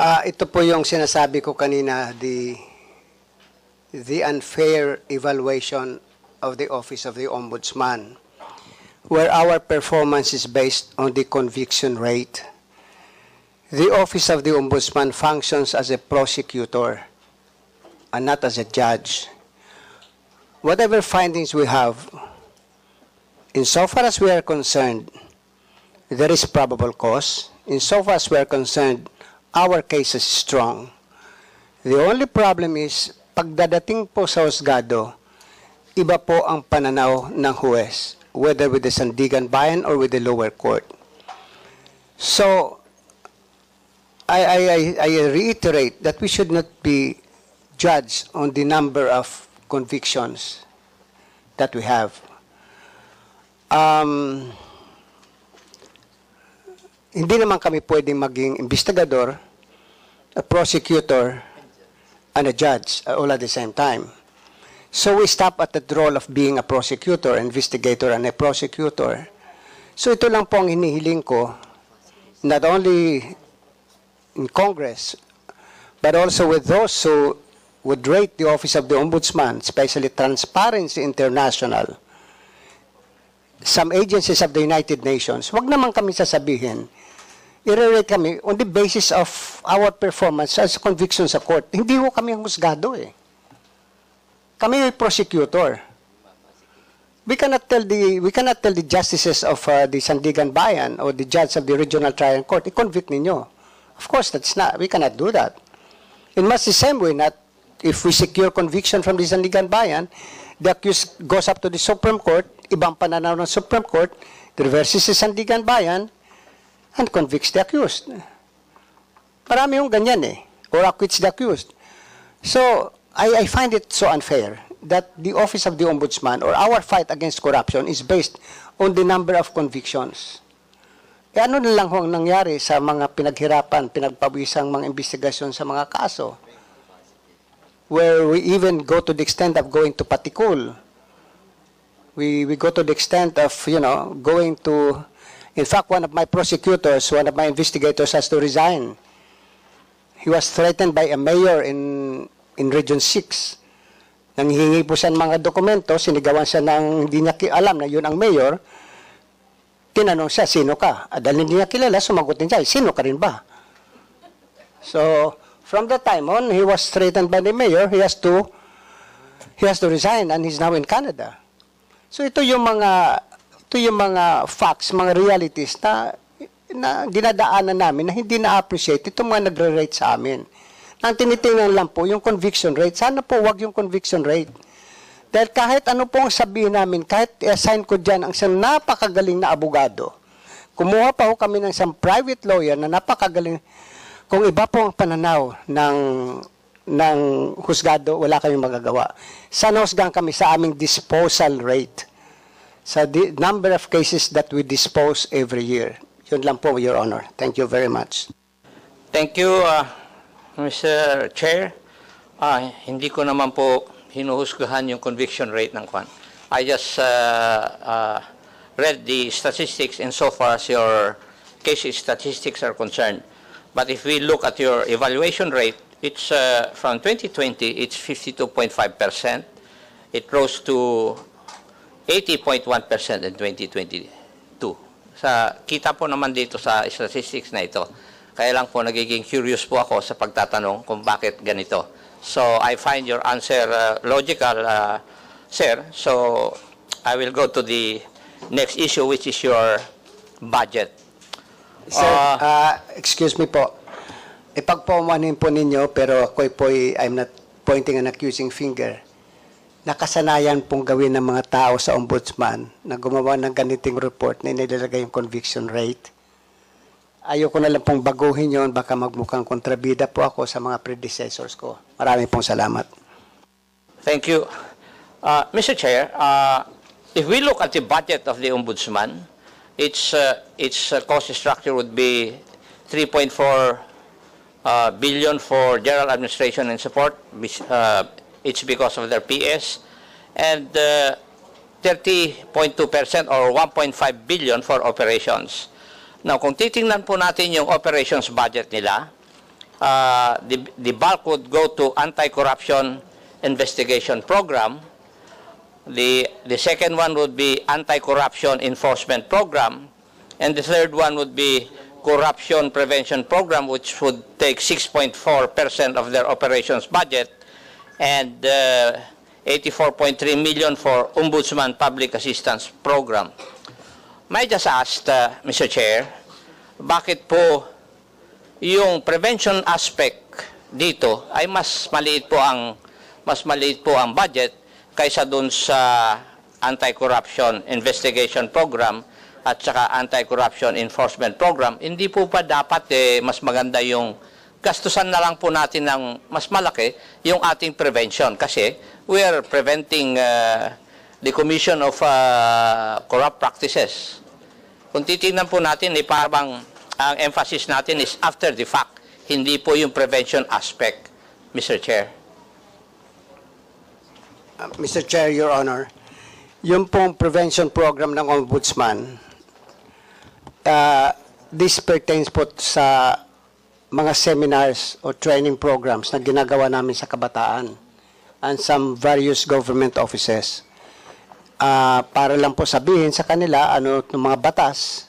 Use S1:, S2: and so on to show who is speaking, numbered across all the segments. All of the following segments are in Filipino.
S1: Ito po yung sinasabi ko kanina, the unfair evaluation of the Office of the Ombudsman, where our performance is based on the conviction rate. The Office of the Ombudsman functions as a prosecutor and not as a judge. Whatever findings we have, insofar as we are concerned, there is probable cause. Insofar as we are concerned, our case is strong. The only problem is, pagdadating po sa husgado, iba po ang pananaw ng huwes, whether with the Sandigan Bayan or with the lower court. So, I reiterate that we should not be judged on the number of convictions that we have. Hindi naman kami pwedeng maging investigador, a prosecutor, and a judge all at the same time. So we stop at the role of being a prosecutor, investigator, and a prosecutor. So ito lang po ang hinihiling ko, not only in Congress, but also with those who would rate the Office of the Ombudsman, especially Transparency International, some agencies of the United Nations. Wag naman kami sasabihin, i-rate kami on the basis of our performance as conviction sa court. Hindi ho kami ang husgado eh. Kami ay prosecutor. We cannot tell the justices of the Sandigan Bayan or the judge of the Regional Trial Court, i-convict ninyo. Of course, we cannot do that. In much the same way, not if we secure conviction from the Sandigan Bayan, the accused goes up to the Supreme Court, ibang pananaw ng Supreme Court, reverses the Sandigan Bayan, and convicts the accused. Marami yung ganyan eh, or acquits the accused. So, I find it so unfair that the Office of the Ombudsman or our fight against corruption is based on the number of convictions. E ano na lang ho ang nangyari sa mga pinaghirapan, pinagpawisang mga investigasyon sa mga kaso, where we even go to the extent of going to Patikul. We go to the extent of, going to, in fact, one of my prosecutors, one of my investigators has to resign. He was threatened by a mayor in Region 6. Nanghihingi po siya ng mga dokumento, sinigawan siya ng hindi niya alam na yun ang mayor. Tinanong siya, sino ka? Dahil hindi niya kilala, sumagot niya, sino ka rin ba? So, from that time on, he was threatened by the mayor, he has to resign and he's now in Canada. So ito yung mga facts, mga realities na dinadaanan namin na hindi na-appreciate itong mga nagre-rate sa amin. Ang tinitingnan lang po yung conviction rate. Sana po wag yung conviction rate. Dahil kahit ano pong sabihin namin, kahit i-assign ko dyan ang isang napakagaling na abogado, kumuha pa ho kami ng isang private lawyer na napakagaling, kung iba po ang pananaw ng husgado, wala kaming magagawa. Sana husgahan kami sa aming disposal rate, sa number of cases that we dispose every year. Yun lang po, Your Honor. Thank you very much.
S2: Thank you, Mr. Chair. Hindi ko naman po hinuhusgahan yung conviction rate ng Kwan. I just read the statistics insofar as your case statistics are concerned. But if we look at your evaluation rate, it's from 2020, it's 52.5%. It rose to 80.1% in 2022. Kita po naman dito sa statistics na ito. Kaya lang po nagiging curious po ako sa pagtatanong kung bakit ganito. So I find your answer logical, sir. So I will go to the next issue, which is your budget.
S1: Sir, excuse me po. Ipagpaumanin po ninyo, pero I'm not pointing an accusing finger. Nakasanayan pong gawin ng mga tao sa ombudsman na gumawa ng ganiting report na inilalagay yung conviction rate. Ayoko na lang pong baguhin yon, baka magmukhang kontrabida po ako sa mga predecessors ko. Maraming pong salamat.
S2: Thank you. Mr. Chair, if we look at the budget of the Ombudsman, its cost structure would be 3.4 billion for general administration and support. It's because of their PS. And 30.2% or 1.5 billion for operations. Now, kung titingnan po natin yung operations budget nila, the bulk would go to anti-corruption investigation program. The second one would be anti-corruption enforcement program. And the third one would be corruption prevention program, which would take 6.4% of their operations budget, and 84.3 million for Ombudsman Public Assistance Program. May I just ask, Mr. Chair, bakit po yung prevention aspect dito ay mas maliit po ang budget kaysa dun sa anti-corruption investigation program at saka anti-corruption enforcement program? Hindi po pa dapat mas maganda yung gastusan na lang po natin ng mas malaki yung ating prevention, kasi we are preventing the commission of corrupt practices. Kung titingnan po natin, parang ang emphasis natin is after the fact, hindi po yung prevention aspect, Mr. Chair.
S1: Mr. Chair, Your Honor, yung pong prevention program ng Ombudsman, this pertains po sa mga seminars o training programs na ginagawa namin sa kabataan and some various government offices. Para lang po sabihin sa kanila ano ng mga batas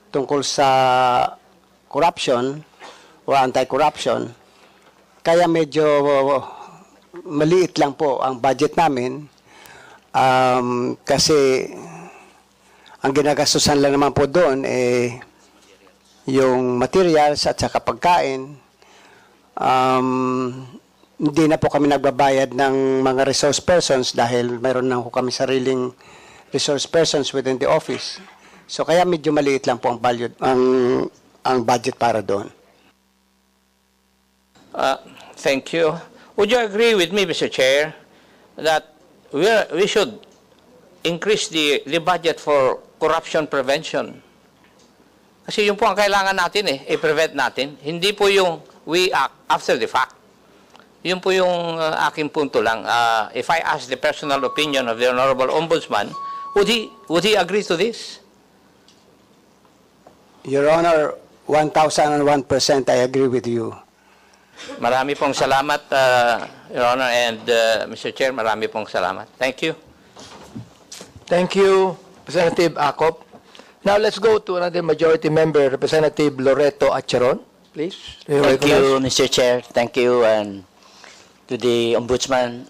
S1: tungkol sa corruption o anti-corruption. Kaya medyo maliit lang po ang budget namin kasi ang ginagastusan lang naman po doon yung materials at saka pagkain. Hindi na po kami nagbabayad ng mga resource persons dahil mayroon na po kami sariling resource persons within the office. So kaya medyo maliit lang po ang budget para doon.
S2: Thank you. Would you agree with me, Mr. Chair, that we should increase the budget for corruption prevention? Kasi yun po ang kailangan natin i-prevent natin. Hindi po yung we act after the fact. Yun po yung aking punto lang. If I ask the personal opinion of the Honorable Ombudsman, would he agree to this?
S1: Your Honor, 1,001% I agree with you.
S2: Marami pong salamat, Your Honor, and Mr. Chair, marami pong salamat. Thank you.
S3: Thank you, Representative Acop. Now let's go to another majority member, Representative Loreto Acharon, please.
S4: Thank you, Mr. Chair. Thank you, and to the Ombudsman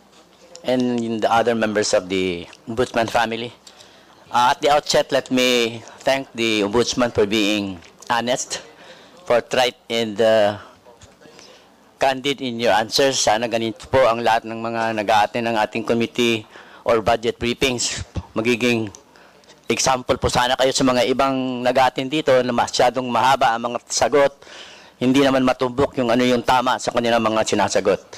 S4: and the other members of the Ombudsman family. At the outset, let me thank the Ombudsman for being honest, forthright, and candid in your answers. Sana ganito po ang lahat ng mga nag-a-attend ng ating committee or budget briefings. Magiging example po sana kayo sa mga ibang nag-a-attend dito na masyadong mahaba ang mga sagot. Hindi naman matumbok yung ano yung tama sa kanilang mga sinasagot.